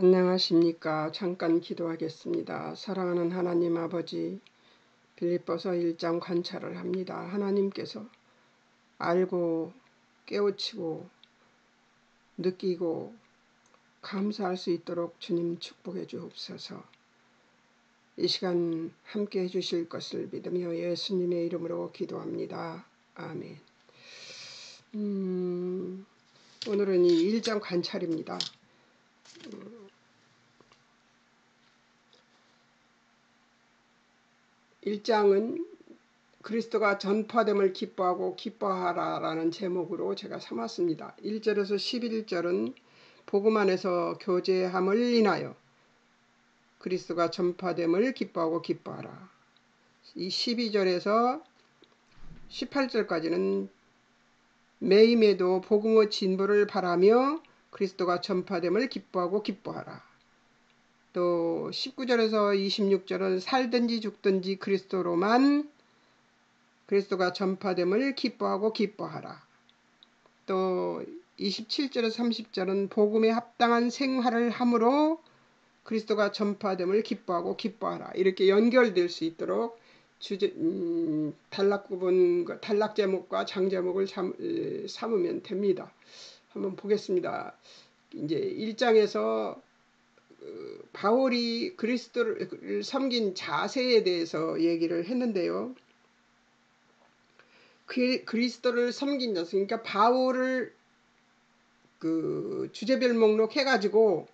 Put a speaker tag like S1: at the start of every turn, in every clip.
S1: 안녕하십니까. 잠깐 기도하겠습니다. 사랑하는 하나님 아버지, 빌립보서 1장 관찰을 합니다. 하나님께서 알고 깨우치고 느끼고 감사할 수 있도록 주님 축복해 주옵소서. 이 시간 함께 해주실 것을 믿으며 예수님의 이름으로 기도합니다. 아멘. 오늘은 이 1장 관찰입니다. 1장은 그리스도가 전파됨을 기뻐하고 기뻐하라라는 제목으로 제가 삼았습니다. 1절에서 11절은 복음 안에서 교제함을 인하여 그리스도가 전파됨을 기뻐하고 기뻐하라. 이 12절에서 18절까지는 매임에도 복음의 진보를 바라며 그리스도가 전파됨을 기뻐하고 기뻐하라. 또 19절에서 26절은 살든지 죽든지 그리스도로만 그리스도가 전파됨을 기뻐하고 기뻐하라. 또 27절에서 30절은 복음에 합당한 생활을 함으로 그리스도가 전파됨을 기뻐하고 기뻐하라. 이렇게 연결될 수 있도록 단락 제목과 장 제목을 삼으면 됩니다. 한번 보겠습니다. 이제 1장에서 바울이 그리스도를 섬긴 자세에 대해서 얘기를 했는데요. 그리스도를 섬긴 자세, 그러니까 바울을 주제별 목록 해가지고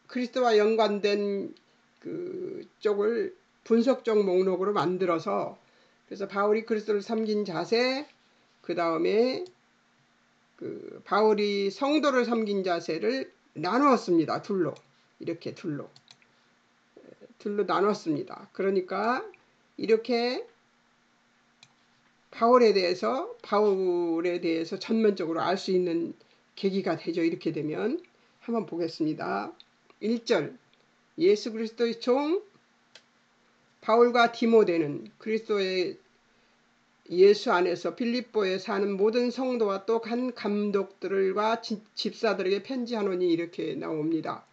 S1: 그리스도와 연관된 쪽을 분석적 목록으로 만들어서, 그래서 바울이 그리스도를 섬긴 자세, 그 다음에 바울이 성도를 섬긴 자세를 나누었습니다. 이렇게 둘로 나눴습니다. 그러니까 이렇게 바울에 대해서 전면적으로 알 수 있는 계기가 되죠. 이렇게 되면 한번 보겠습니다. 1절, 예수 그리스도의 종 바울과 디모데는 그리스도의 예수 안에서 빌립보에 사는 모든 성도와 또 간 감독들과 집사들에게 편지하노니, 이렇게 나옵니다.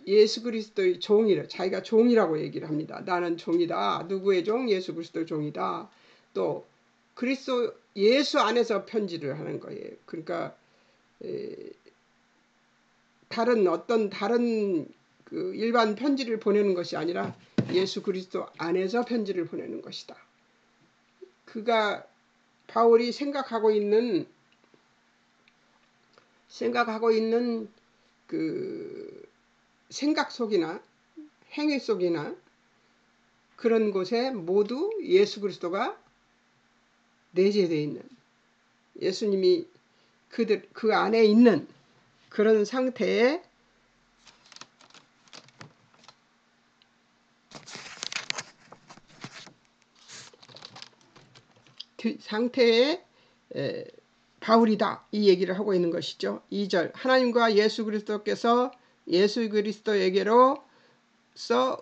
S1: 예수 그리스도의 종이라, 자기가 종이라고 얘기를 합니다. 나는 종이다. 누구의 종? 예수 그리스도의 종이다. 또 그리스도 예수 안에서 편지를 하는 거예요. 그러니까 다른 일반 편지를 보내는 것이 아니라 예수 그리스도 안에서 편지를 보내는 것이다. 바울이 생각하고 있는 생각 속이나 행위 속이나 그런 곳에 모두 예수 그리스도가 내재되어 있는, 예수님이 그 안에 있는 그런 상태에 바울이다, 이 얘기를 하고 있는 것이죠. 2절, 하나님과 예수 그리스도께서 예수 그리스도에게로서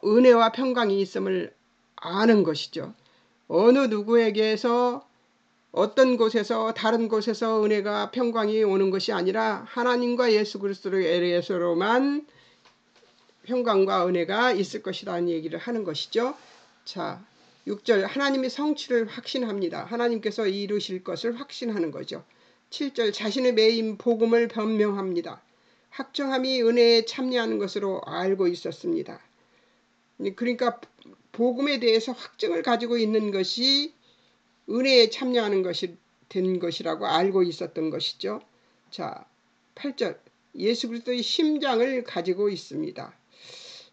S1: 은혜와 평강이 있음을 아는 것이죠. 어느 누구에게서 어떤 곳에서 다른 곳에서 은혜가 평강이 오는 것이 아니라 하나님과 예수 그리스도로만 평강과 은혜가 있을 것이라는 얘기를 하는 것이죠. 자, 6절, 하나님의 성취를 확신합니다. 하나님께서 이루실 것을 확신하는 거죠. 7절, 자신의 매임 복음을 변명합니다. 확정함이 은혜에 참여하는 것으로 알고 있었습니다. 그러니까 복음에 대해서 확증을 가지고 있는 것이 은혜에 참여하는 것이 된 것이라고 알고 있었던 것이죠. 자, 8절, 예수 그리스도의 심장을 가지고 있습니다.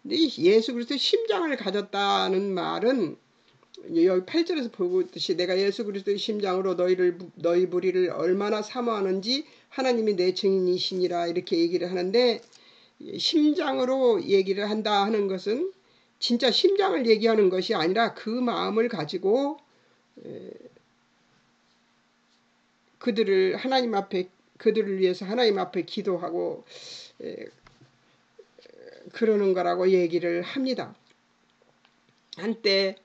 S1: 근데 예수 그리스도의 심장을 가졌다는 말은 여기 8절에서 보듯이 내가 예수 그리스도의 심장으로 너희 무리를 얼마나 사모하는지 하나님이 내 증인이시니라, 이렇게 얘기를 하는데, 심장으로 얘기를 한다 하는 것은 진짜 심장을 얘기하는 것이 아니라 그 마음을 가지고 그들을 위해서 하나님 앞에 기도하고 그러는 거라고 얘기를 합니다. 한때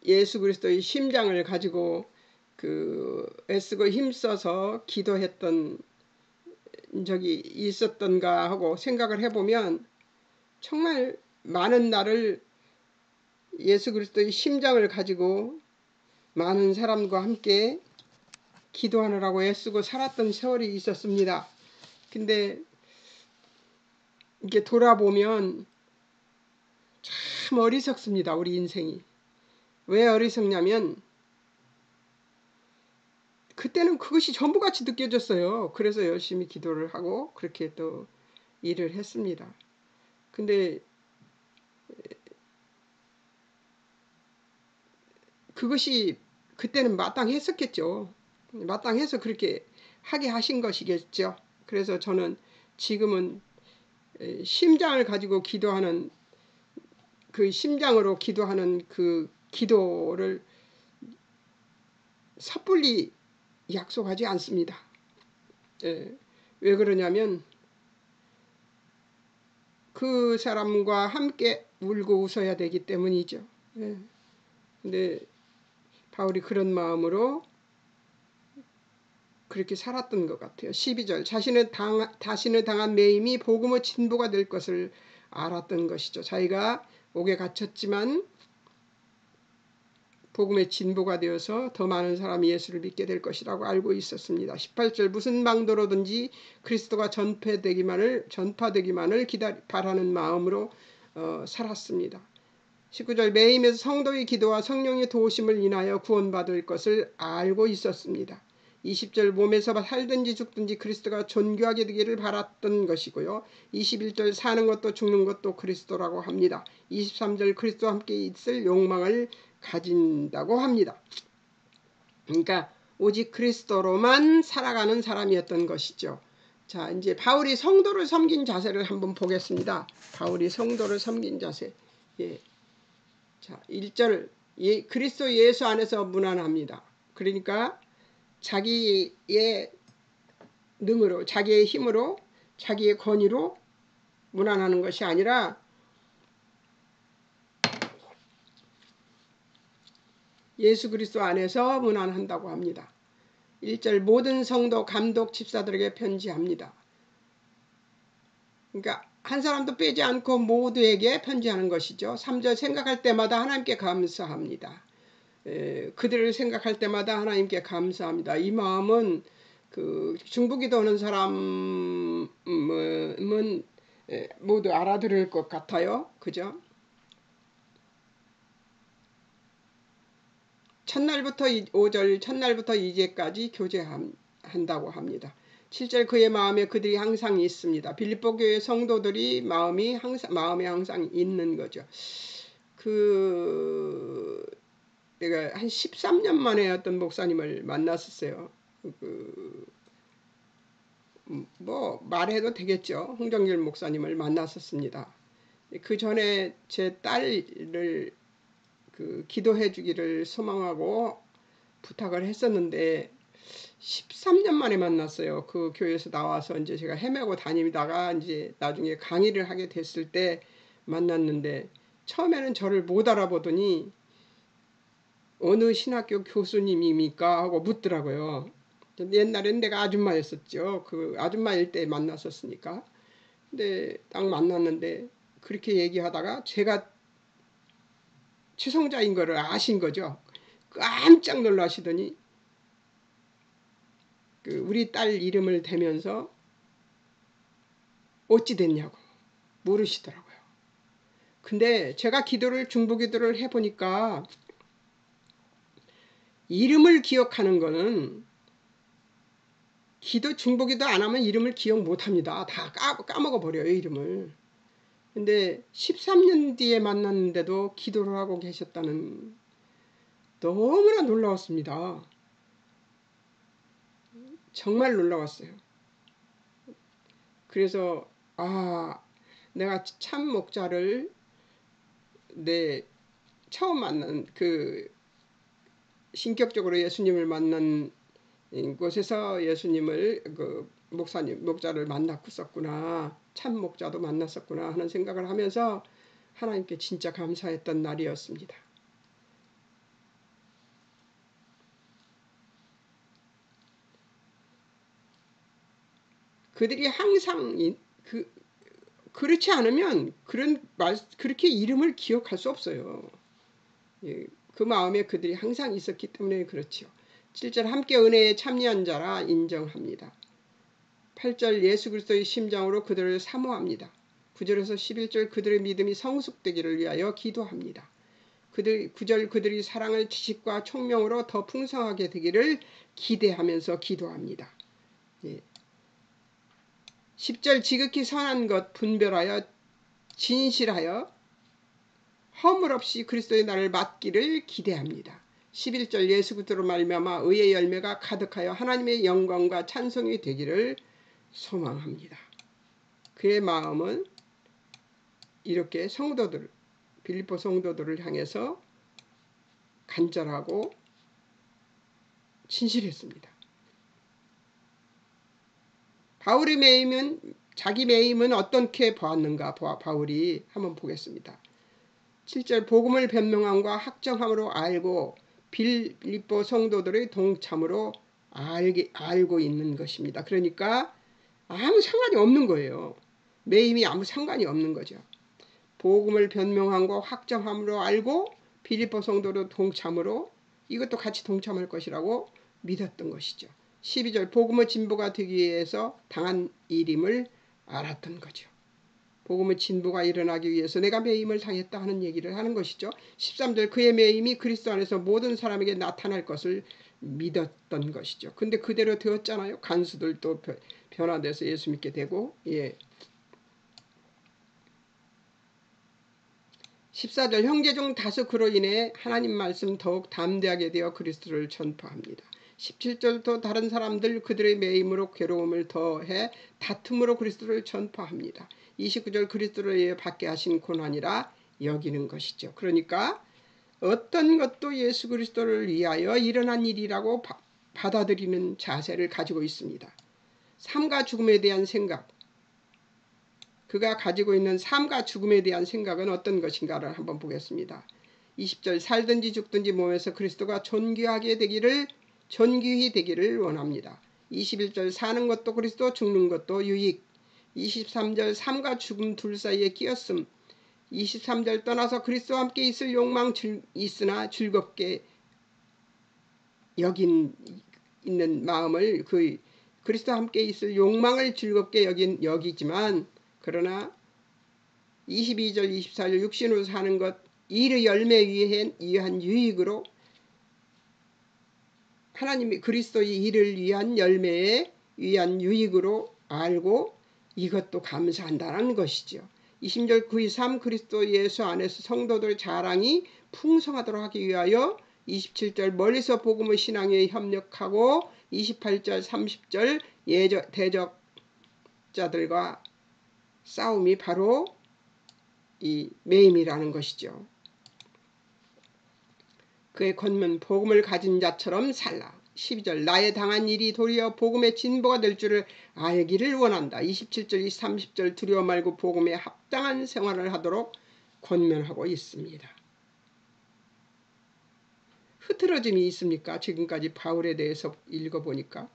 S1: 예수 그리스도의 심장을 가지고 애쓰고 힘써서 기도했던 적이 있었던가 하고 생각을 해보면 정말 많은 날을 예수 그리스도의 심장을 가지고 많은 사람과 함께 기도하느라고 애쓰고 살았던 세월이 있었습니다. 근데 이게 돌아보면 참 어리석습니다. 우리 인생이. 왜 어리석냐면 그때는 그것이 전부같이 느껴졌어요. 그래서 열심히 기도를 하고 그렇게 또 일을 했습니다. 근데 그것이 그때는 마땅했었겠죠. 마땅해서 그렇게 하게 하신 것이겠죠. 그래서 저는 지금은 심장을 가지고 기도하는 그 심장으로 기도하는 그 기도를 섣불리 약속하지 않습니다. 왜 그러냐면 그 사람과 함께 울고 웃어야 되기 때문이죠. 근데 바울이 그런 마음으로 그렇게 살았던 것 같아요. 12절 자신을 당한 매임이 복음의 진보가 될 것을 알았던 것이죠. 자기가 옥에 갇혔지만 복음의 진보가 되어서 더 많은 사람이 예수를 믿게 될 것이라고 알고 있었습니다. 18절 무슨 방도로든지 그리스도가 전파되기만을 바라는 마음으로 살았습니다. 19절 매임에서 성도의 기도와 성령의 도우심을 인하여 구원받을 것을 알고 있었습니다. 20절 몸에서 살든지 죽든지 그리스도가 존귀하게 되기를 바랐던 것이고요. 21절 사는 것도 죽는 것도 그리스도라고 합니다. 23절 그리스도와 함께 있을 욕망을 가진다고 합니다. 그러니까 오직 그리스도로만 살아가는 사람이었던 것이죠. 자, 이제 바울이 성도를 섬긴 자세를 한번 보겠습니다. 바울이 성도를 섬긴 자세. 자, 1절 그리스도 예수 안에서 무난합니다. 그러니까 자기의 능으로, 자기의 힘으로, 자기의 권위로 무난하는 것이 아니라 예수 그리스도 안에서 무난한다고 합니다. 1절 모든 성도 감독 집사들에게 편지합니다. 그러니까 한 사람도 빼지 않고 모두에게 편지하는 것이죠. 3절 생각할 때마다 하나님께 감사합니다. 그들을 생각할 때마다 하나님께 감사합니다. 이 마음은 그 중보기도 하는 사람은 모두 알아들을 것 같아요. 그죠? 첫날부터 5절 첫날부터 이제까지 교제한다고 합니다. 7절 그의 마음에 그들이 항상 있습니다. 빌립보 교회 성도들이 마음에 항상 있는 거죠. 내가 한 13년 만에 어떤 목사님을 만났었어요. 뭐 말해도 되겠죠. 홍정길 목사님을 만났었습니다. 그 전에 제 딸을 기도해 주기를 소망하고 부탁을 했었는데 13년 만에 만났어요. 그 교회에서 나와서 이제 제가 헤매고 다니다가 이제 나중에 강의를 하게 됐을 때 만났는데 처음에는 저를 못 알아보더니 어느 신학교 교수님입니까? 하고 묻더라고요. 옛날엔 내가 아줌마였었죠. 그 아줌마일 때 만났었으니까. 근데 딱 만났는데 그렇게 얘기하다가 제가 최성자인 거를 아신 거죠. 깜짝 놀라시더니 우리 딸 이름을 대면서 어찌 됐냐고 물으시더라고요. 근데 제가 중보기도를 해보니까 이름을 기억하는 거는 중보기도 안 하면 이름을 기억 못합니다. 다 까먹어 버려요, 이름을. 근데 13년 뒤에 만났는데도 기도를 하고 계셨다는, 너무나 놀라웠습니다. 정말 놀라웠어요. 그래서 내가 참 목자를 처음 만난 신격적으로 예수님을 만난 곳에서 예수님을 목자를 만났었구나, 참 목자도 만났었구나 하는 생각을 하면서 하나님께 진짜 감사했던 날이었습니다. 그들이 항상 그렇지 않으면 그렇게 이름을 기억할 수 없어요. 예, 그 마음에 그들이 항상 있었기 때문에 그렇지요. 7절 함께 은혜에 참여한 자라 인정합니다. 8절 예수 그리스도의 심장으로 그들을 사모합니다. 9절에서 11절 그들의 믿음이 성숙되기를 위하여 기도합니다. 9절 그들이 사랑을 지식과 총명으로 더 풍성하게 되기를 기대하면서 기도합니다. 예. 10절 지극히 선한 것 분별하여 진실하여 허물 없이 그리스도의 날을 맞기를 기대합니다. 11절 예수 그리스도로 말미암아 의의 열매가 가득하여 하나님의 영광과 찬송이 되기를 소망합니다. 그의 마음은 이렇게 성도들, 빌립보 성도들을 향해서 간절하고 진실했습니다. 바울의 매임은 자기 매임은 어떻게 보았는가 바울이 한번 보겠습니다. 7절 복음을 변명함과 확정함으로 알고 빌립보 성도들의 동참으로 알고 있는 것입니다. 그러니까 아무 상관이 없는 거예요. 매임이 아무 상관이 없는 거죠. 복음을 변명함과 확정함으로 알고 빌립보 성도로 동참으로 이것도 같이 동참할 것이라고 믿었던 것이죠. 12절 복음의 진보가 되기 위해서 당한 일임을 알았던 거죠. 복음의 진보가 일어나기 위해서 내가 매임을 당했다 하는 얘기를 하는 것이죠. 13절 그의 매임이 그리스도 안에서 모든 사람에게 나타날 것을 믿었던 것이죠. 근데 그대로 되었잖아요. 간수들도 변화돼서 예수 믿게 되고. 예. 14절 형제 중 다수 그로 인해 하나님 말씀 더욱 담대하게 되어 그리스도를 전파합니다. 17절도 다른 사람들 그들의 매임으로 괴로움을 더해 다툼으로 그리스도를 전파합니다. 29절 그리스도를 위해 받게 하신 고난이라 여기는 것이죠. 그러니까 어떤 것도 예수 그리스도를 위하여 일어난 일이라고 받아들이는 자세를 가지고 있습니다. 삶과 죽음에 대한 생각, 그가 가지고 있는 삶과 죽음에 대한 생각은 어떤 것인가를 한번 보겠습니다. 20절 살든지 죽든지 몸에서 그리스도가 존귀히 되기를 원합니다. 21절 사는 것도 그리스도 죽는 것도 유익. 23절 삶과 죽음 둘 사이에 끼었음. 23절 떠나서 그리스도와 함께 있을 욕망 있으나 즐겁게 있는 마음을 그리스도와 함께 있을 욕망을 즐겁게 여기지만 그러나 22절 24절 육신으로 사는 것 일의 열매에 위한 유익으로 하나님이 그리스도의 일을 위한 열매에 위한 유익으로 알고 이것도 감사한다는 것이죠. 20절 9.23 그리스도 예수 안에서 성도들의 자랑이 풍성하도록 하기 위하여 27절 멀리서 복음의 신앙에 협력하고 28절 30절 대적자들과 싸움이 바로 이 매임이라는 것이죠. 그의 권면 복음을 가진 자처럼 살라. 12절 나의 당한 일이 도리어 복음의 진보가 될 줄을 알기를 원한다. 27절 30절 두려워 말고 복음에 합당한 생활을 하도록 권면하고 있습니다. 흐트러짐이 있습니까? 지금까지 바울에 대해서 읽어보니까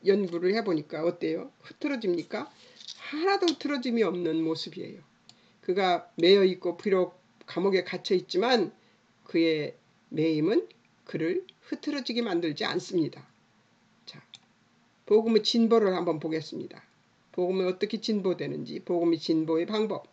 S1: 연구를 해보니까 어때요? 흐트러집니까? 하나도 흐트러짐이 없는 모습이에요. 그가 매여있고 비록 감옥에 갇혀있지만 그의 매임은 그를 흐트러지게 만들지 않습니다. 자, 복음의 진보를 한번 보겠습니다. 복음이 어떻게 진보되는지, 복음의 진보의 방법.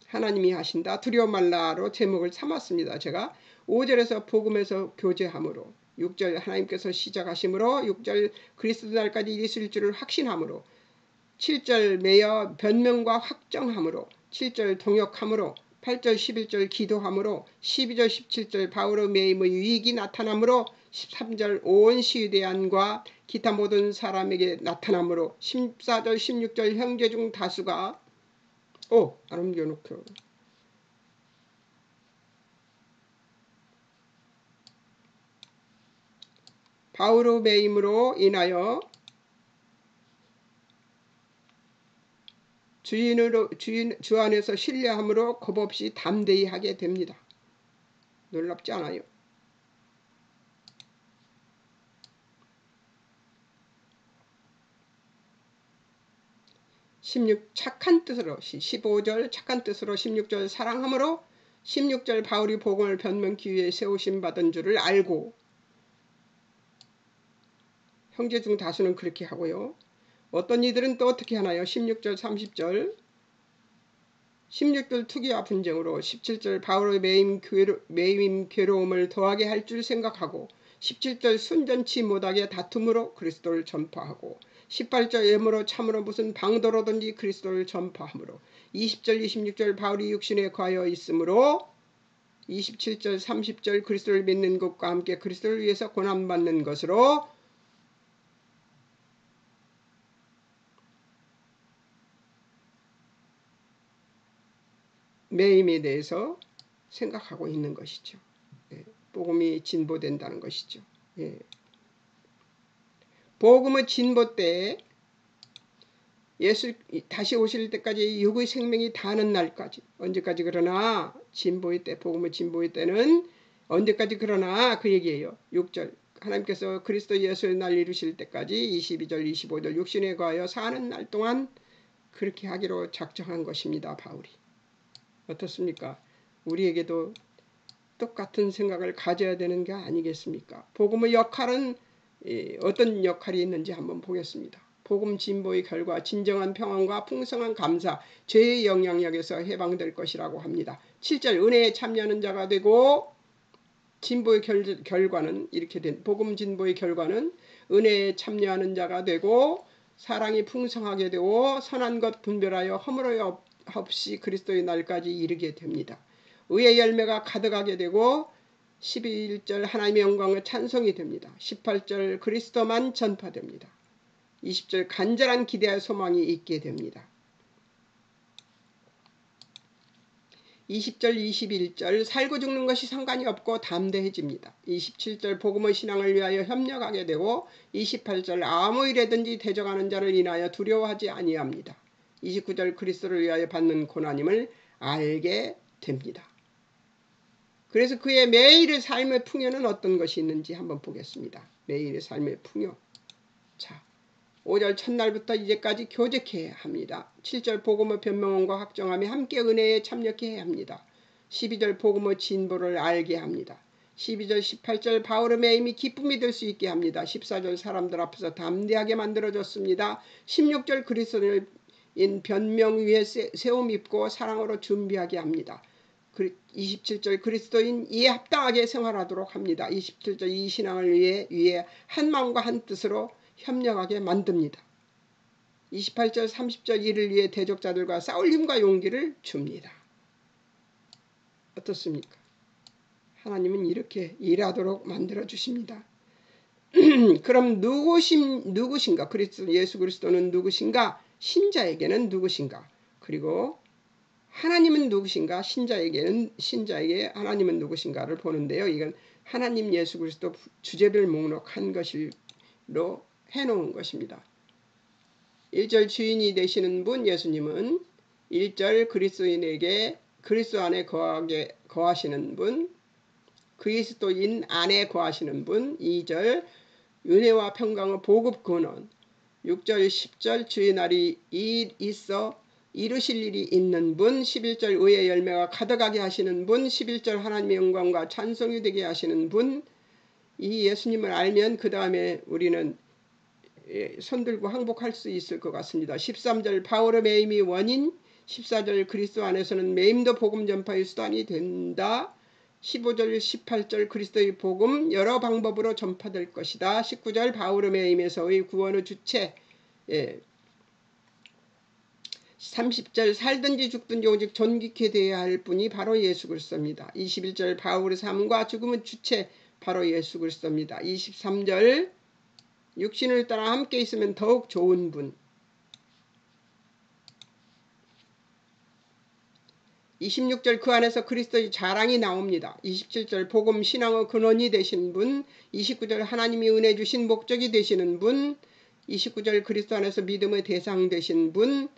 S1: 하나님이 하신다. 두려워 말라로 제목을 삼았습니다. 제가 5절에서 복음에서 교제함으로 6절 하나님께서 시작하심으로 6절 그리스도 날까지 있을 줄을 확신함으로 7절 매여 변명과 확정함으로 7절 동역함으로 8절 11절 기도함으로 12절 17절 바울의 매임의 유익이 나타남으로 13절 온 시대안과 기타 모든 사람에게 나타남으로 14절 16절 형제 중 다수가 안 옮겨놓고 바울의 매임으로 인하여 주 안에서 신뢰함으로 겁없이 담대히 하게 됩니다. 놀랍지 않아요? 16 착한 뜻으로 15절 착한 뜻으로 16절 사랑함으로 16절 바울이 복음을 변명기 위해 세우심 받은 줄을 알고 형제 중 다수는 그렇게 하고요. 어떤 이들은 또 어떻게 하나요? 16절 30절 16절 투기와 분쟁으로 17절 바울의 매임 괴로움을 더하게 할 줄 생각하고 17절 순전치 못하게 다툼으로 그리스도를 전파하고 18절 예물로 참으로 무슨 방도로든지 그리스도를 전파하므로 20절 26절 바울이 육신에 거하여 있으므로 27절 30절 그리스도를 믿는 것과 함께 그리스도를 위해서 고난받는 것으로 매임에 대해서 생각하고 있는 것이죠. 예, 복음이 진보된다는 것이죠. 예. 복음의 진보 때 예수 다시 오실 때까지 육의 생명이 다하는 날까지 언제까지 그러나 진보의 때 복음의 진보의 때는 언제까지 그러나 그 얘기예요. 6절 하나님께서 그리스도 예수의 날 이루실 때까지 22절 25절 육신에 거하여 사는 날 동안 그렇게 하기로 작정한 것입니다. 바울이. 어떻습니까? 우리에게도 똑같은 생각을 가져야 되는 게 아니겠습니까? 복음의 역할은 어떤 역할이 있는지 한번 보겠습니다. 복음 진보의 결과 진정한 평안과 풍성한 감사, 죄의 영향력에서 해방될 것이라고 합니다. 7절 은혜에 참여하는 자가 되고 진보의 결과는 이렇게 된 복음 진보의 결과는 은혜에 참여하는 자가 되고 사랑이 풍성하게 되고 선한 것 분별하여 허물어 없이 그리스도의 날까지 이르게 됩니다. 의의 열매가 가득하게 되고 11절 하나님의 영광의 찬송이 됩니다. 18절 그리스도만 전파됩니다. 20절 간절한 기대와 소망이 있게 됩니다. 20절 21절 살고 죽는 것이 상관이 없고 담대해집니다. 27절 복음의 신앙을 위하여 협력하게 되고 28절 아무 일에든지 대적하는 자를 인하여 두려워하지 아니합니다. 29절 그리스도를 위하여 받는 고난임을 알게 됩니다. 그래서 그의 매일의 삶의 풍요는 어떤 것이 있는지 한번 보겠습니다. 매일의 삶의 풍요. 자, 5절 첫날부터 이제까지 교제케 합니다. 7절 복음의 변명원과 확정함에 함께 은혜에 참여케 합니다. 12절 복음의 진보를 알게 합니다. 12절 18절 바울의 매임이 기쁨이 될 수 있게 합니다. 14절 사람들 앞에서 담대하게 만들어졌습니다. 16절 그리스도인 변명 위에 세움 입고 사랑으로 준비하게 합니다. 27절 그리스도인 이에 합당하게 생활하도록 합니다. 27절 이 신앙을 위해 한 마음과 한 뜻으로 협력하게 만듭니다. 28절 30절 이를 위해 대적자들과 싸울 힘과 용기를 줍니다. 어떻습니까? 하나님은 이렇게 일하도록 만들어 주십니다. 그럼 누구신가? 예수 그리스도는 누구신가? 신자에게는 누구신가? 그리고 하나님은 누구신가? 신자에게 하나님은 누구신가를 보는데요. 이건 하나님 예수 그리스도 주제별 목록한 것으로 해놓은 것입니다. 1절 주인이 되시는 분 예수님은 1절 그리스도인에게 그리스도 안에 거하시는 분, 그리스도인 안에 거하시는 분, 2절 은혜와 평강의 보급 근원, 6절 10절 주의 날이 있어 이루실 일이 있는 분, 11절 의의 열매가 가득하게 하시는 분, 11절 하나님의 영광과 찬송이 되게 하시는 분, 이 예수님을 알면 그 다음에 우리는 손들고 항복할 수 있을 것 같습니다. 13절 바울의 매임이 원인, 14절 그리스도 안에서는 매임도 복음 전파의 수단이 된다. 15절 18절 그리스도의 복음 여러 방법으로 전파될 것이다. 19절 바울의 매임에서의 구원의 주체, 30절 살든지 죽든지 오직 존귀케 되어야 할 분이 바로 예수 그리스도입니다. 21절 바울의 삶과 죽음의 주체 바로 예수 그리스도입니다. 23절 육신을 따라 함께 있으면 더욱 좋은 분. 26절 그 안에서 그리스도의 자랑이 나옵니다. 27절 복음 신앙의 근원이 되신 분. 29절 하나님이 은혜 주신 목적이 되시는 분. 29절 그리스도 안에서 믿음의 대상 되신 분.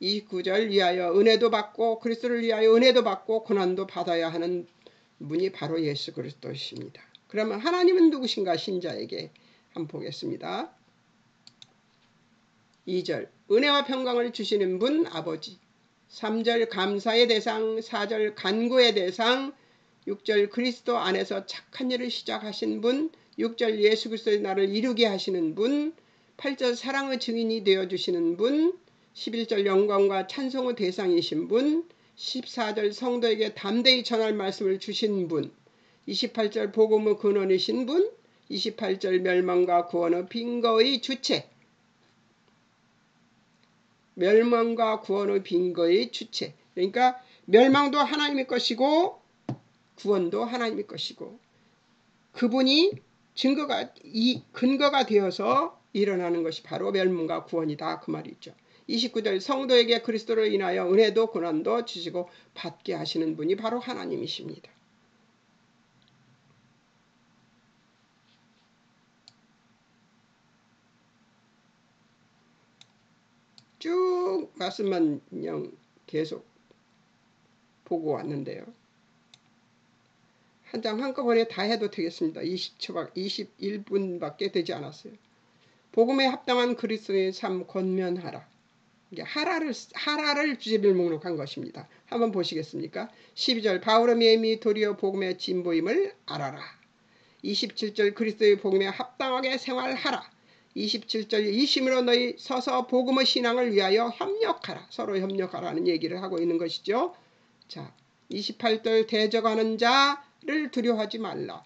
S1: 29절 위하여 은혜도 받고 그리스도를 위하여 은혜도 받고 고난도 받아야 하는 분이 바로 예수 그리스도이십니다. 그러면 하나님은 누구신가? 신자에게 한번 보겠습니다. 2절 은혜와 평강을 주시는 분 아버지. 3절 감사의 대상. 4절 간구의 대상. 6절 그리스도 안에서 착한 일을 시작하신 분. 6절 예수 그리스도의 나를 이루게 하시는 분. 8절 사랑의 증인이 되어주시는 분. 11절 영광과 찬송의 대상이신 분. 14절 성도에게 담대히 전할 말씀을 주신 분. 28절 복음의 근원이신 분. 28절 멸망과 구원의 빈거의 주체. 멸망과 구원의 빈거의 주체. 그러니까 멸망도 하나님의 것이고 구원도 하나님의 것이고 그분이 근거가 되어서 일어나는 것이 바로 멸망과 구원이다 그 말이죠. 29절 성도에게 그리스도로 인하여 은혜도 고난도 주시고 받게 하시는 분이 바로 하나님이십니다. 쭉 말씀만 그냥 계속 보고 왔는데요. 한 장 한꺼번에 다 해도 되겠습니다. 21분밖에 되지 않았어요. 복음에 합당한 그리스도의 삶 권면하라. 하라를 주제별 목록한 것입니다. 한번 보시겠습니까? 12절 바울의 매임이 도리어 복음의 진보임을 알아라. 27절 그리스도의 복음에 합당하게 생활하라. 27절 이심으로 너희 서서 복음의 신앙을 위하여 협력하라. 서로 협력하라는 얘기를 하고 있는 것이죠. 자, 28절 대적하는 자를 두려워하지 말라.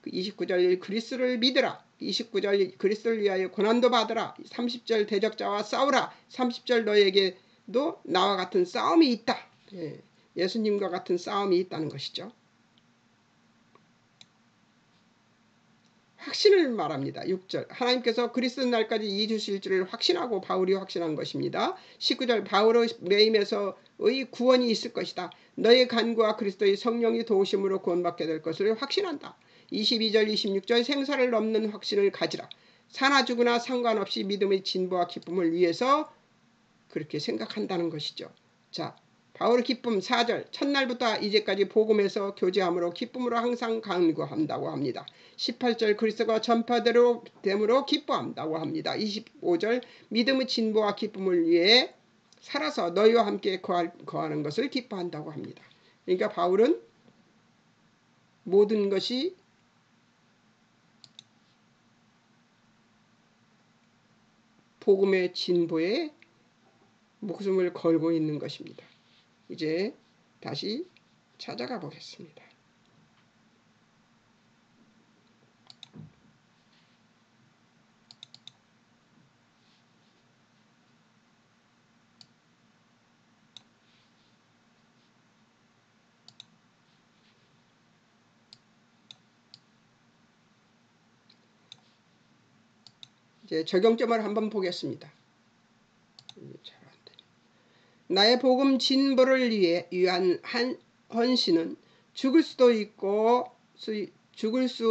S1: 29절 그리스도를 믿으라. 29절 그리스도를 위하여 고난도 받으라. 30절 대적자와 싸우라. 30절 너에게도 나와 같은 싸움이 있다. 예수님과 같은 싸움이 있다는 것이죠. 확신을 말합니다. 6절 하나님께서 그리스도 날까지 이루실 줄을 확신하고 바울이 확신한 것입니다. 19절 바울의 매임에서의 구원이 있을 것이다. 너의 간구와 그리스도의 성령이 도우심으로 구원받게 될 것을 확신한다. 22절 26절 생사를 넘는 확신을 가지라. 사나 죽으나 상관없이 믿음의 진보와 기쁨을 위해서 그렇게 생각한다는 것이죠. 자, 바울의 기쁨 4절 첫날부터 이제까지 복음에서 교제함으로 기쁨으로 항상 간구한다고 합니다. 18절 그리스도가 전파됨으로 기뻐한다고 합니다. 25절 믿음의 진보와 기쁨을 위해 살아서 너희와 함께 거하는 것을 기뻐한다고 합니다. 그러니까 바울은 모든 것이 복음의 진보에 목숨을 걸고 있는 것입니다. 이제 다시 찾아가 보겠습니다. 이제 적용점을 한번 보겠습니다. 나의 복음 진보를 위한 헌신은 죽을 수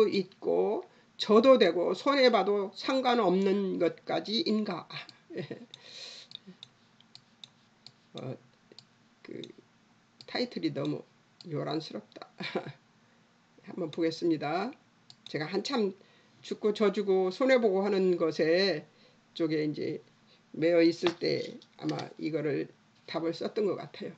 S1: 있고 져도 되고 손해봐도 상관없는 것까지인가. 그 타이틀이 너무 요란스럽다. 한번 보겠습니다. 제가 한참 죽고 져주고 손해보고 하는 것에 쪽에 이제 매여 있을 때 아마 이거를 답을 썼던 것 같아요.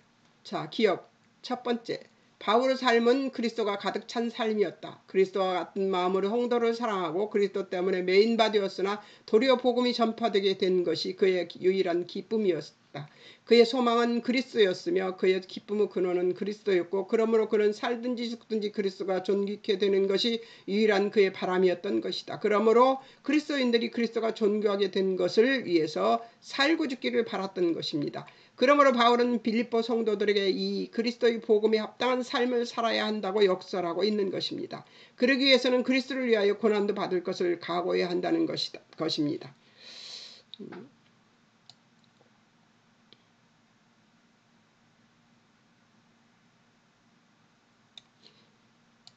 S1: 자, 기억. 첫 번째, 바울의 삶은 그리스도가 가득 찬 삶이었다. 그리스도와 같은 마음으로 성도를 사랑하고 그리스도 때문에 매인바 되었으나 도리어 복음이 전파되게 된 것이 그의 유일한 기쁨이었다. 그의 소망은 그리스도였으며 그의 기쁨의 근원은 그리스도였고 그러므로 그는 살든지 죽든지 그리스도가 존귀케 되는 것이 유일한 그의 바람이었던 것이다. 그러므로 그리스도인들이 그리스도가 존귀하게 된 것을 위해서 살고 죽기를 바랐던 것입니다. 그러므로 바울은 빌립보 성도들에게 이 그리스도의 복음에 합당한 삶을 살아야 한다고 역설하고 있는 것입니다. 그러기 위해서는 그리스도를 위하여 고난도 받을 것을 각오해야 한다는 것입니다.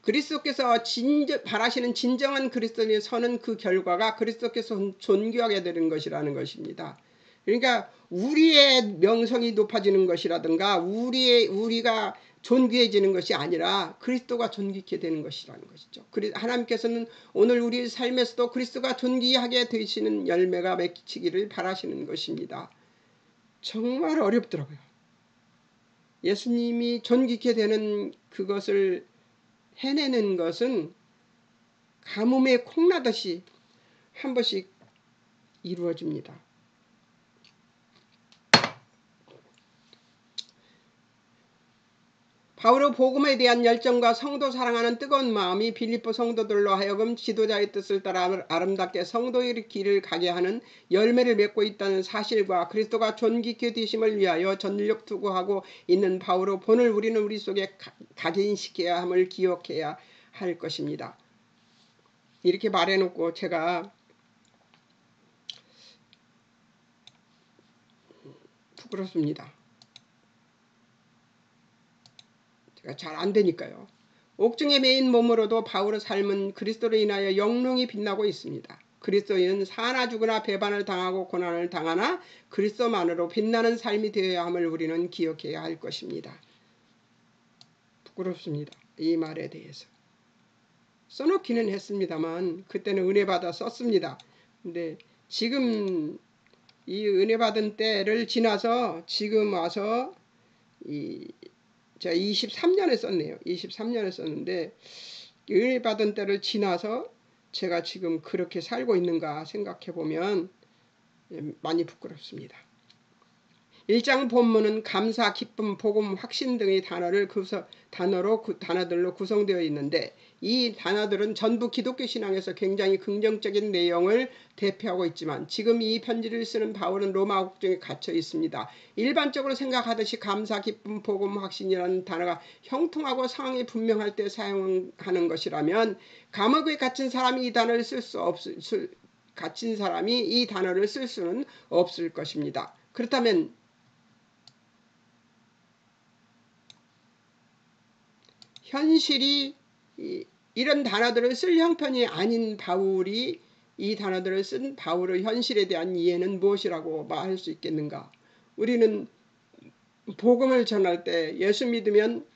S1: 그리스도께서 바라시는 진정한 그리스도인의 서는 그 결과가 그리스도께서 존귀하게 되는 것이라는 것입니다. 그러니까 우리의 명성이 높아지는 것이라든가 우리가 존귀해지는 것이 아니라 그리스도가 존귀케 되는 것이라는 것이죠. 하나님께서는 오늘 우리 삶에서도 그리스도가 존귀하게 되시는 열매가 맺히기를 바라시는 것입니다. 정말 어렵더라고요. 예수님이 존귀케 되는 그것을 해내는 것은 가뭄에 콩나듯이 한 번씩 이루어집니다. 바울의 복음에 대한 열정과 성도 사랑하는 뜨거운 마음이 빌립보 성도들로 하여금 지도자의 뜻을 따라 아름답게 성도의 길을 가게 하는 열매를 맺고 있다는 사실과 그리스도가 존귀케 되심을 위하여 전력 투구하고 있는 바울의 본을 우리는 우리 속에 각인시켜야 함을 기억해야 할 것입니다. 이렇게 말해놓고 제가 부끄럽습니다. 제가 잘 안되니까요. 옥중에 매인 몸으로도 바울의 삶은 그리스도로 인하여 영롱히 빛나고 있습니다. 그리스도인은 사나 죽으나 배반을 당하고 고난을 당하나 그리스도만으로 빛나는 삶이 되어야 함을 우리는 기억해야 할 것입니다. 부끄럽습니다. 이 말에 대해서. 써놓기는 했습니다만 그때는 은혜 받아 썼습니다. 근데 지금 이 은혜 받은 때를 지나서 지금 와서 제가 23년에 썼네요. 23년에 썼는데 은혜 받은 때를 지나서 제가 지금 그렇게 살고 있는가 생각해 보면 많이 부끄럽습니다. 1장 본문은 감사, 기쁨, 복음, 확신 등의 단어들로 구성되어 있는데 이 단어들은 전부 기독교 신앙에서 굉장히 긍정적인 내용을 대표하고 있지만 지금 이 편지를 쓰는 바울은 로마 옥중에 갇혀 있습니다. 일반적으로 생각하듯이 감사, 기쁨, 복음, 확신이라는 단어가 형통하고 상황이 분명할 때 사용하는 것이라면 감옥에 갇힌 사람이 이 단어를 이 단어를 쓸 수는 없을 것입니다. 그렇다면 현실이 이런 단어들을 쓸 형편이 아닌 바울이 이 단어들을 쓴 바울의 현실에 대한 이해는 무엇이라고 말할 수 있겠는가? 우리는 복음을 전할 때 예수 믿으면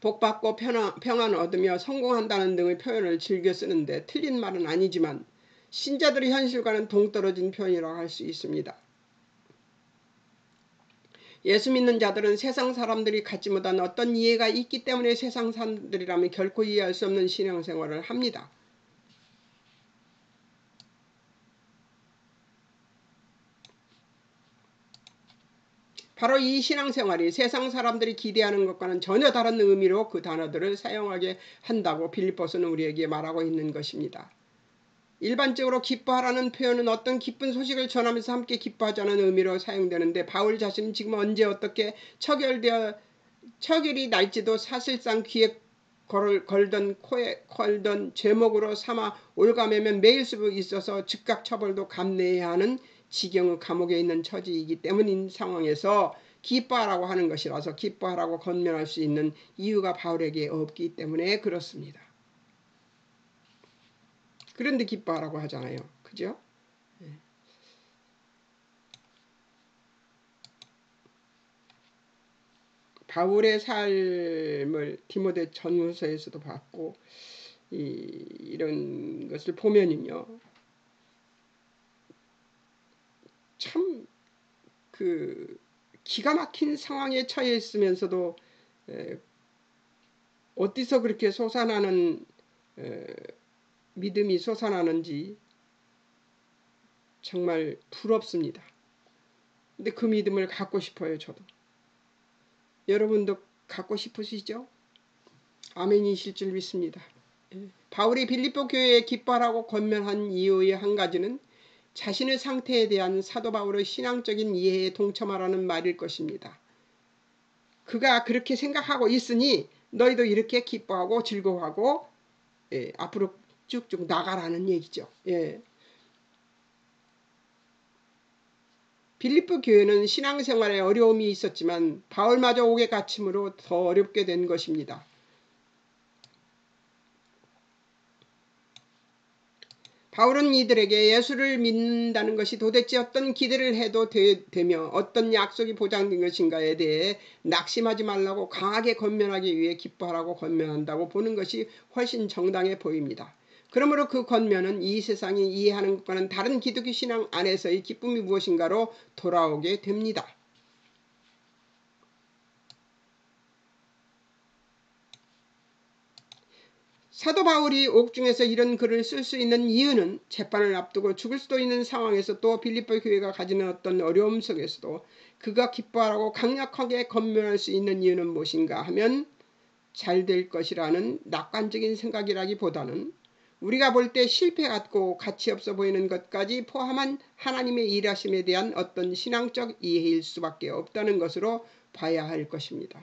S1: 복받고 평안 얻으며 성공한다는 등의 표현을 즐겨 쓰는데 틀린 말은 아니지만 신자들의 현실과는 동떨어진 표현이라고 할 수 있습니다. 예수 믿는 자들은 세상 사람들이 갖지 못한 어떤 이해가 있기 때문에 세상 사람들이라면 결코 이해할 수 없는 신앙생활을 합니다. 바로 이 신앙생활이 세상 사람들이 기대하는 것과는 전혀 다른 의미로 그 단어들을 사용하게 한다고 빌립보서는 우리에게 말하고 있는 것입니다. 일반적으로 기뻐하라는 표현은 어떤 기쁜 소식을 전하면서 함께 기뻐하자는 의미로 사용되는데 바울 자신은 지금 언제 어떻게 처결이 날지도 사실상 귀에 걸던 코에 걸던 제목으로 삼아 올가매면 매일 수 있어서 즉각 처벌도 감내해야 하는 지경의 감옥에 있는 처지이기 때문인 상황에서 기뻐하라고 하는 것이라서 기뻐하라고 권면할 수 있는 이유가 바울에게 없기 때문에 그렇습니다. 그런데 기뻐하라고 하잖아요. 그죠? 바울의 삶을 디모데 전후서에서도 봤고 이런 것을 보면은요. 참 기가 막힌 상황에 처해 있으면서도 어디서 그렇게 솟아나는 믿음이 솟아나는지 정말 부럽습니다. 근데 그 믿음을 갖고 싶어요. 저도. 여러분도 갖고 싶으시죠? 아멘이실 줄 믿습니다. 바울이 빌립보 교회에 기뻐하라고 권면한 이유의 한 가지는 자신의 상태에 대한 사도 바울의 신앙적인 이해에 동참하라는 말일 것입니다. 그가 그렇게 생각하고 있으니 너희도 이렇게 기뻐하고 즐거워하고 앞으로 쭉쭉 나가라는 얘기죠. 빌립보 교회는 신앙생활에 어려움이 있었지만 바울마저 옥에 갇힘으로 더 어렵게 된 것입니다. 바울은 이들에게 예수를 믿는다는 것이 도대체 어떤 기대를 해도 되며 어떤 약속이 보장된 것인가에 대해 낙심하지 말라고 강하게 권면하기 위해 기뻐하라고 권면한다고 보는 것이 훨씬 정당해 보입니다. 그러므로 그 권면은 이 세상이 이해하는 것과는 다른 기독교 신앙 안에서의 기쁨이 무엇인가로 돌아오게 됩니다. 사도 바울이 옥중에서 이런 글을 쓸 수 있는 이유는 재판을 앞두고 죽을 수도 있는 상황에서 또 빌립보 교회가 가지는 어떤 어려움 속에서도 그가 기뻐하라고 강력하게 권면할 수 있는 이유는 무엇인가 하면 잘 될 것이라는 낙관적인 생각이라기보다는 우리가 볼 때 실패 같고 가치 없어 보이는 것까지 포함한 하나님의 일하심에 대한 어떤 신앙적 이해일 수밖에 없다는 것으로 봐야 할 것입니다.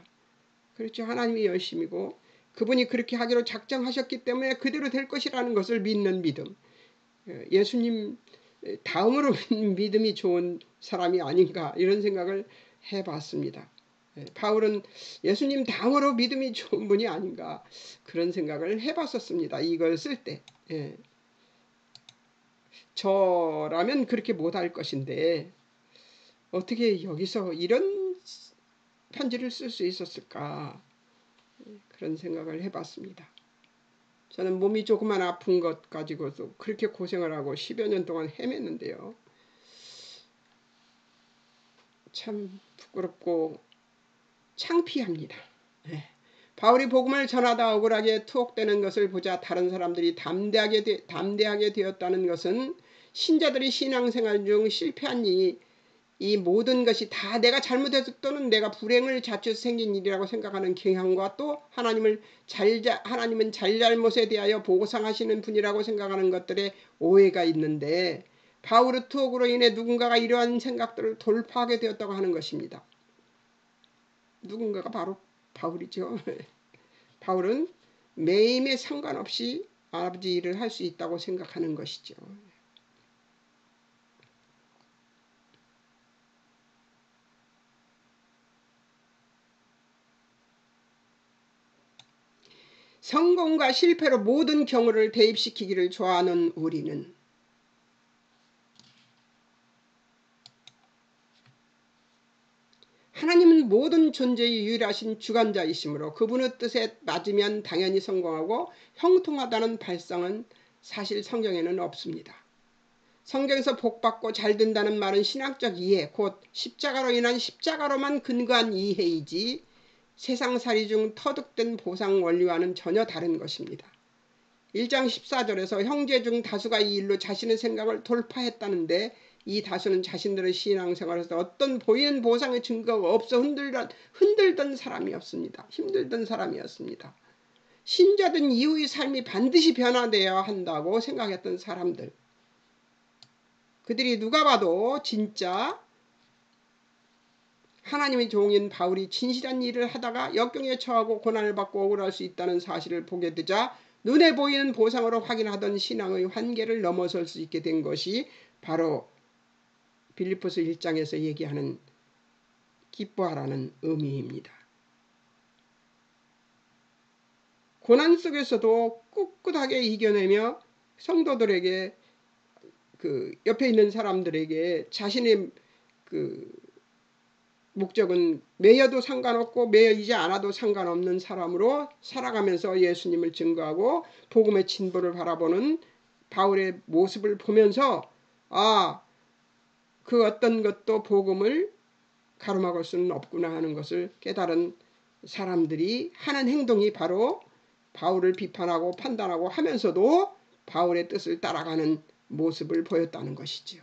S1: 그렇죠. 하나님이 열심이고 그분이 그렇게 하기로 작정하셨기 때문에 그대로 될 것이라는 것을 믿는 믿음. 예수님 다음으로 믿음이 좋은 사람이 아닌가 이런 생각을 해봤습니다. 바울은 예수님 다음으로 믿음이 좋은 분이 아닌가 그런 생각을 해봤었습니다. 이걸 쓸 때. 저라면 그렇게 못할 것인데 어떻게 여기서 이런 편지를 쓸 수 있었을까 그런 생각을 해봤습니다. 저는 몸이 조금만 아픈 것 가지고도 그렇게 고생을 하고 10여 년 동안 헤맸는데요. 참 부끄럽고 창피합니다. 바울이 복음을 전하다 억울하게 투옥되는 것을 보자 다른 사람들이 담대하게 되었다는 것은 신자들이 신앙생활 중 실패한 이 모든 것이 다 내가 잘못해서 또는 내가 불행을 자초해서 생긴 일이라고 생각하는 경향과 또 하나님은 잘잘못에 대하여 보상하시는 분이라고 생각하는 것들에 오해가 있는데 바울의 투옥으로 인해 누군가가 이러한 생각들을 돌파하게 되었다고 하는 것입니다. 누군가가 바로 바울이죠. 바울은 매임에 상관없이 아버지 일을 할 수 있다고 생각하는 것이죠. 성공과 실패로 모든 경우를 대입시키기를 좋아하는 우리는 하나님은 모든 존재의 유일하신 주관자이시므로 그분의 뜻에 맞으면 당연히 성공하고 형통하다는 발상은 사실 성경에는 없습니다. 성경에서 복받고 잘된다는 말은 신학적 이해, 곧 십자가로 인한 십자가로만 근거한 이해이지 세상살이 중 터득된 보상 원리와는 전혀 다른 것입니다. 1장 14절에서 형제 중 다수가 이 일로 자신의 생각을 돌파했다는데 이 다수는 자신들의 신앙생활에서 어떤 보이는 보상의 증거가 없어 흔들던 사람이었습니다. 힘들던 사람이었습니다. 신자된 이후의 삶이 반드시 변화되어야 한다고 생각했던 사람들. 그들이 누가 봐도 진짜 하나님의 종인 바울이 진실한 일을 하다가 역경에 처하고 고난을 받고 억울할 수 있다는 사실을 보게 되자 눈에 보이는 보상으로 확인하던 신앙의 한계를 넘어설 수 있게 된 것이 바로 빌립보서 1장에서 얘기하는 기뻐하라는 의미입니다. 고난 속에서도 꿋꿋하게 이겨내며 성도들에게 그 옆에 있는 사람들에게 자신의 그 목적은 매여도 상관없고 매여이지 않아도 상관없는 사람으로 살아가면서 예수님을 증거하고 복음의 진보를 바라보는 바울의 모습을 보면서 그 어떤 것도 복음을 가로막을 수는 없구나 하는 것을 깨달은 사람들이 하는 행동이 바로 바울을 비판하고 판단하고 하면서도 바울의 뜻을 따라가는 모습을 보였다는 것이지요.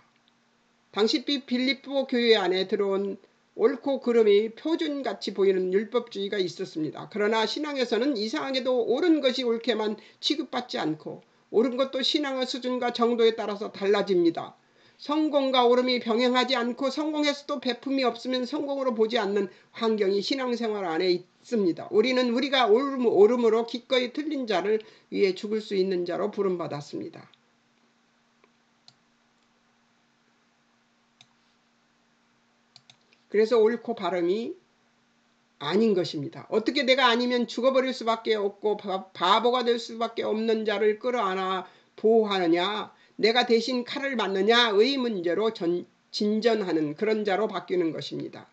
S1: 당시 빌립보 교회 안에 들어온 옳고 그름이 표준같이 보이는 율법주의가 있었습니다. 그러나 신앙에서는 이상하게도 옳은 것이 옳게만 취급받지 않고 옳은 것도 신앙의 수준과 정도에 따라서 달라집니다. 성공과 옳음이 병행하지 않고 성공해서도 베품이 없으면 성공으로 보지 않는 환경이 신앙생활 안에 있습니다. 우리는 우리가 옳음으로 기꺼이 틀린 자를 위해 죽을 수 있는 자로 부름받았습니다. 그래서 옳고 바름이 아닌 것입니다. 어떻게 내가 아니면 죽어버릴 수밖에 없고 바보가 될 수밖에 없는 자를 끌어안아 보호하느냐. 내가 대신 칼을 맞느냐의 문제로 진전하는 그런 자로 바뀌는 것입니다.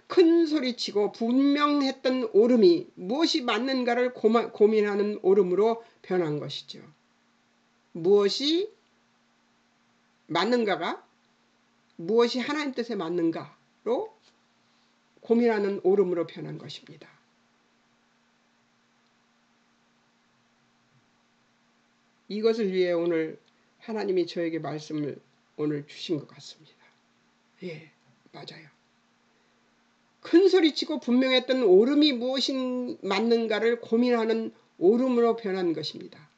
S1: 큰 소리치고 분명했던 옳음이 무엇이 맞는가를 고민하는 옳음으로 변한 것이죠. 무엇이 맞는가가 무엇이 하나님 뜻에 맞는가로 고민하는 옳음으로 변한 것입니다. 이것을 위해 오늘 하나님이 저에게 말씀을 오늘 주신 것 같습니다. 예, 맞아요. 큰 소리치고 분명했던 옳음이 무엇이 맞는가를 고민하는 옳음으로 변한 것입니다.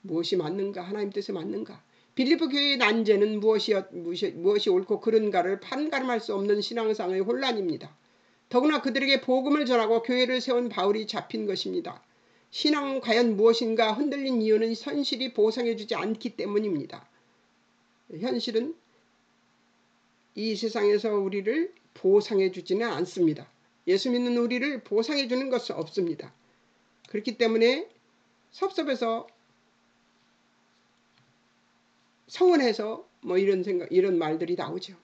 S1: 무엇이 맞는가? 하나님 뜻에 맞는가? 빌립보 교회의 난제는 무엇이 옳고 그른가를 판가름할 수 없는 신앙상의 혼란입니다. 더구나 그들에게 복음을 전하고 교회를 세운 바울이 잡힌 것입니다. 신앙은 과연 무엇인가 흔들린 이유는 현실이 보상해주지 않기 때문입니다. 현실은 이 세상에서 우리를 보상해주지는 않습니다. 예수 믿는 우리를 보상해주는 것은 없습니다. 그렇기 때문에 섭섭해서 서운해서 이런 말들이 나오죠.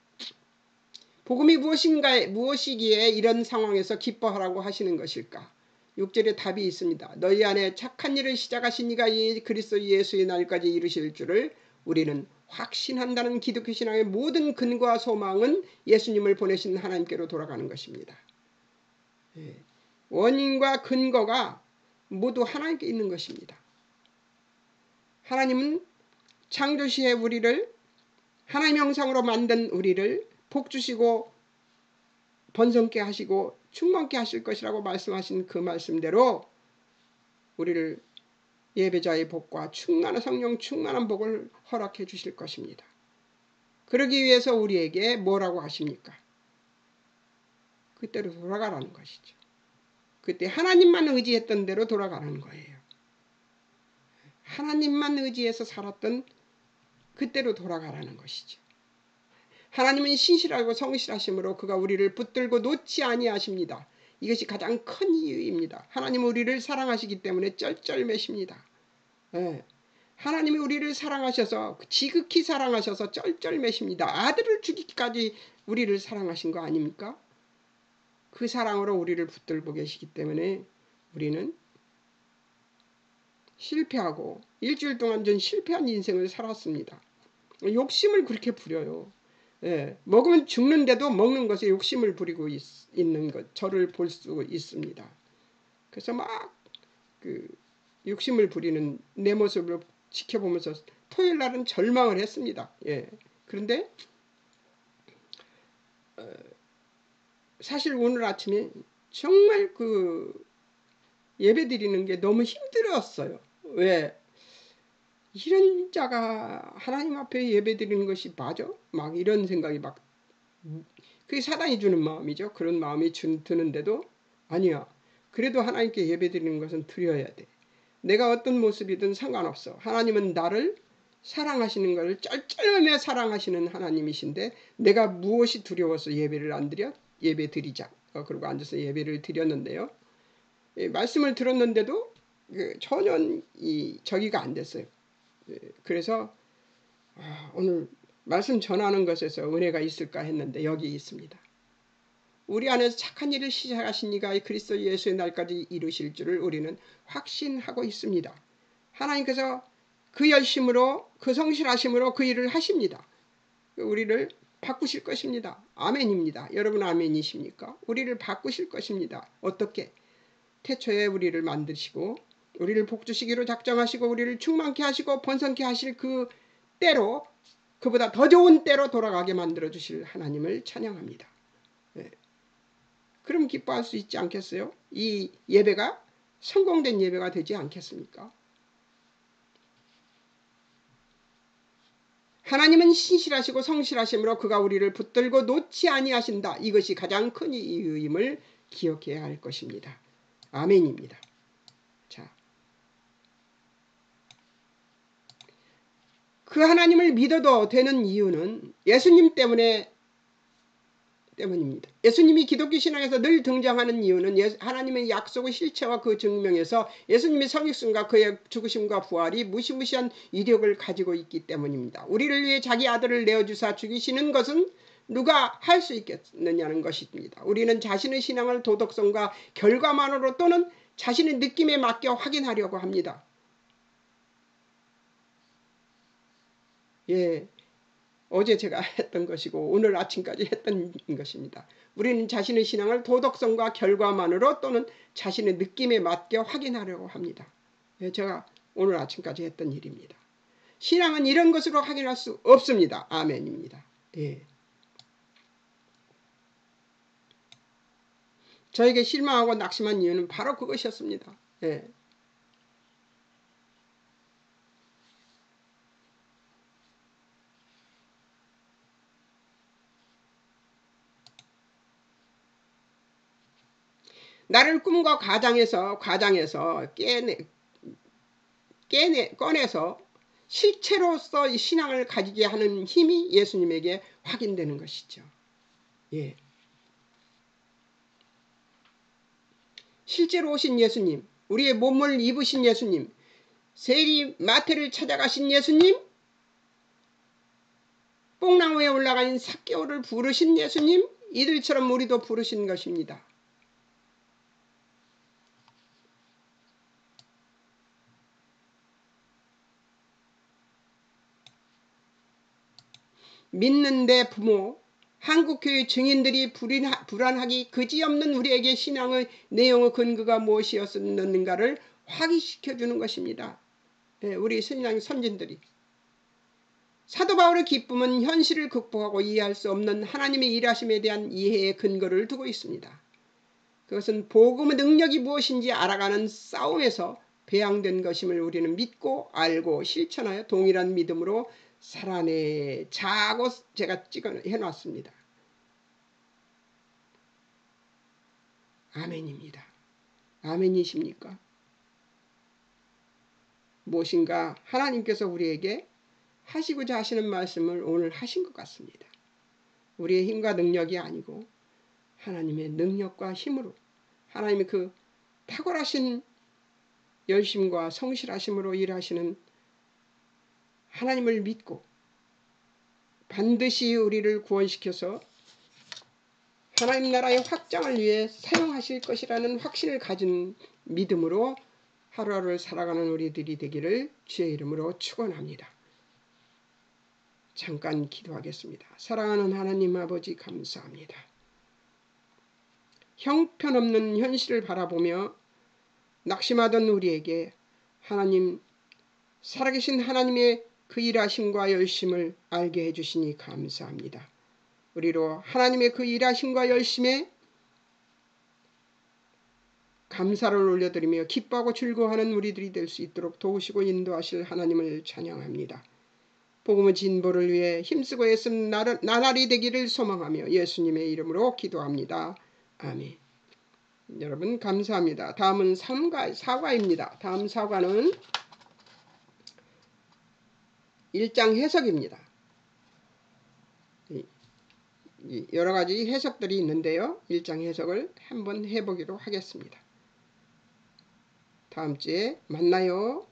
S1: 복음이 무엇이기에 이런 상황에서 기뻐하라고 하시는 것일까? 6절에 답이 있습니다. 너희 안에 착한 일을 시작하신 이가 그리스도 예수의 날까지 이루실 줄을 우리는 확신한다는 기독교 신앙의 모든 근거와 소망은 예수님을 보내신 하나님께로 돌아가는 것입니다. 원인과 근거가 모두 하나님께 있는 것입니다. 하나님은 창조시에 우리를 하나님 형상으로 만든 우리를 복 주시고 번성케 하시고 충만케 하실 것이라고 말씀하신 그 말씀대로 우리를 예배자의 복과 충만한 성령 충만한 복을 허락해 주실 것입니다. 그러기 위해서 우리에게 뭐라고 하십니까? 그때로 돌아가라는 것이죠. 그때 하나님만 의지했던 대로 돌아가라는 거예요. 하나님만 의지해서 살았던 그때로 돌아가라는 것이죠. 하나님은 신실하고 성실하심으로 그가 우리를 붙들고 놓지 아니하십니다. 이것이 가장 큰 이유입니다. 하나님은 우리를 사랑하시기 때문에 쩔쩔매십니다. 네. 하나님이 우리를 사랑하셔서 지극히 사랑하셔서 쩔쩔매십니다. 아들을 주기까지 우리를 사랑하신 거 아닙니까? 그 사랑으로 우리를 붙들고 계시기 때문에 우리는 실패하고 일주일 동안 전 실패한 인생을 살았습니다. 욕심을 그렇게 부려요. 예, 먹으면 죽는데도 먹는 것에 욕심을 부리고 있는 것, 저를 볼 수 있습니다. 그래서 막 욕심을 부리는 내 모습을 지켜보면서 토요일 날은 절망을 했습니다. 예. 그런데 사실 오늘 아침에 정말 예배 드리는 게 너무 힘들었어요. 왜? 이런 자가 하나님 앞에 예배 드리는 것이 맞아? 막 이런 생각이 그게 사단이 주는 마음이죠. 그런 마음이 드는데도 아니야. 그래도 하나님께 예배 드리는 것은 드려야 돼. 내가 어떤 모습이든 상관없어. 하나님은 나를 사랑하시는 것을 쩔쩔매며 사랑하시는 하나님이신데 내가 무엇이 두려워서 예배를 안 드려? 예배 드리자. 그리고 앉아서 예배를 드렸는데요. 말씀을 들었는데도 전혀 저기가 안 됐어요. 그래서 오늘 말씀 전하는 것에서 은혜가 있을까 했는데 여기 있습니다. 우리 안에서 착한 일을 시작하신 이가 그리스도 예수의 날까지 이루실 줄을 우리는 확신하고 있습니다. 하나님께서 그 열심으로 그 성실하심으로 그 일을 하십니다. 우리를 바꾸실 것입니다. 아멘입니다. 여러분 아멘이십니까? 우리를 바꾸실 것입니다. 어떻게? 태초에 우리를 만드시고 우리를 복주시기로 작정하시고 우리를 충만케 하시고 번성케 하실 그 때로 그보다 더 좋은 때로 돌아가게 만들어 주실 하나님을 찬양합니다. 네. 그럼 기뻐할 수 있지 않겠어요? 이 예배가 성공된 예배가 되지 않겠습니까? 하나님은 신실하시고 성실하심으로 그가 우리를 붙들고 놓지 아니하신다. 이것이 가장 큰 이유임을 기억해야 할 것입니다. 아멘입니다. 자, 그 하나님을 믿어도 되는 이유는 예수님 때문에 때문입니다. 예수님이 기독교 신앙에서 늘 등장하는 이유는 하나님의 약속의 실체와 그 증명에서 예수님의 성육신과 그의 죽으심과 부활이 무시무시한 위력을 가지고 있기 때문입니다. 우리를 위해 자기 아들을 내어주사 죽이시는 것은 누가 할 수 있겠느냐는 것입니다. 우리는 자신의 신앙을 도덕성과 결과만으로 또는 자신의 느낌에 맡겨 확인하려고 합니다. 예, 어제 제가 했던 것이고 오늘 아침까지 했던 것입니다. 우리는 자신의 신앙을 도덕성과 결과만으로 또는 자신의 느낌에 맡겨 확인하려고 합니다. 예, 제가 오늘 아침까지 했던 일입니다. 신앙은 이런 것으로 확인할 수 없습니다. 아멘입니다. 예. 저에게 실망하고 낙심한 이유는 바로 그것이었습니다. 예. 나를 꿈과 과장에서 꺼내서 실체로서 이 신앙을 가지게 하는 힘이 예수님에게 확인되는 것이죠. 예. 실제로 오신 예수님, 우리의 몸을 입으신 예수님, 세리 마태를 찾아가신 예수님, 뽕나무에 올라간 삭개오를 부르신 예수님, 이들처럼 우리도 부르신 것입니다. 믿는데 부모, 한국교회 증인들이 불안하기 그지없는 우리에게 신앙의 내용의 근거가 무엇이었는가를 확인시켜주는 것입니다. 우리 신앙 선진들이. 사도 바울의 기쁨은 현실을 극복하고 이해할 수 없는 하나님의 일하심에 대한 이해의 근거를 두고 있습니다. 그것은 복음의 능력이 무엇인지 알아가는 싸움에서 배양된 것임을 우리는 믿고 알고 실천하여 동일한 믿음으로 살아내자고 제가 해놨습니다. 아멘입니다. 아멘이십니까? 무엇인가 하나님께서 우리에게 하시고자 하시는 말씀을 오늘 하신 것 같습니다. 우리의 힘과 능력이 아니고 하나님의 능력과 힘으로 하나님의 그 탁월하신 열심과 성실하심으로 일하시는 하나님을 믿고 반드시 우리를 구원시켜서 하나님 나라의 확장을 위해 사용하실 것이라는 확신을 가진 믿음으로 하루하루를 살아가는 우리들이 되기를 주의 이름으로 축원합니다. 잠깐 기도하겠습니다. 사랑하는 하나님 아버지 감사합니다. 형편없는 현실을 바라보며 낙심하던 우리에게 하나님 살아계신 하나님의 그 일하심과 열심을 알게 해주시니 감사합니다. 우리로 하나님의 그 일하심과 열심에 감사를 올려드리며 기뻐하고 즐거워하는 우리들이 될 수 있도록 도우시고 인도하실 하나님을 찬양합니다. 복음의 진보를 위해 힘쓰고 애쓴 나날이 되기를 소망하며 예수님의 이름으로 기도합니다. 아멘. 여러분 감사합니다. 다음은 사과입니다. 다음 사과는 1장 해석입니다. 여러 가지 해석들이 있는데요. 1장 해석을 한번 해보기로 하겠습니다. 다음 주에 만나요.